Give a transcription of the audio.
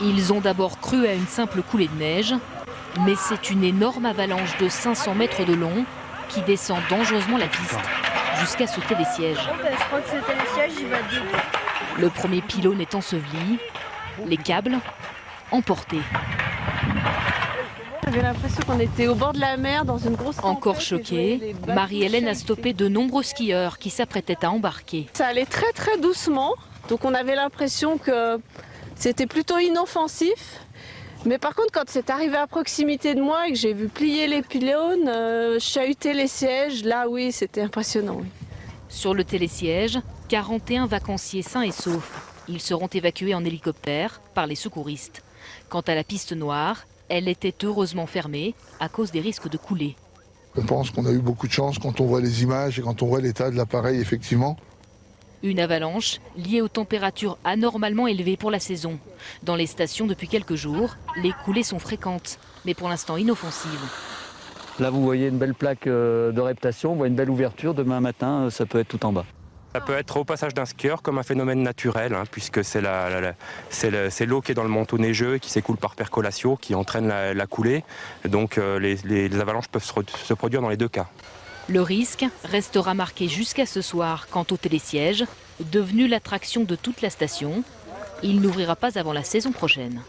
Ils ont d'abord cru à une simple coulée de neige, mais c'est une énorme avalanche de 500 mètres de long qui descend dangereusement la piste jusqu'à ce télésiège. Je crois que ce télésiège, il va dégoûter. Le premier pylône est enseveli, les câbles emportés. J'avais l'impression qu'on était au bord de la mer dans une grosse tempête. Encore choquée, Marie-Hélène a stoppé de nombreux skieurs qui s'apprêtaient à embarquer. Ça allait très très doucement, donc on avait l'impression que c'était plutôt inoffensif. Mais par contre, quand c'est arrivé à proximité de moi et que j'ai vu plier les pylônes, chahuter les sièges, là oui, c'était impressionnant. Oui. Sur le télésiège, 41 vacanciers sains et saufs. Ils seront évacués en hélicoptère par les secouristes. Quant à la piste noire, elle était heureusement fermée à cause des risques de couler. Je pense qu'on a eu beaucoup de chance quand on voit les images et quand on voit l'état de l'appareil, effectivement. Une avalanche liée aux températures anormalement élevées pour la saison. Dans les stations depuis quelques jours, les coulées sont fréquentes, mais pour l'instant inoffensives. Là, vous voyez une belle plaque de reptation, on voit une belle ouverture. Demain matin, ça peut être tout en bas. Ça peut être au passage d'un skieur comme un phénomène naturel, puisque c'est l'eau qui est dans le manteau neigeux qui s'écoule par percolation, qui entraîne la coulée. Donc les avalanches peuvent se produire dans les deux cas. Le risque restera marqué jusqu'à ce soir quant au télésiège, devenu l'attraction de toute la station. Il n'ouvrira pas avant la saison prochaine.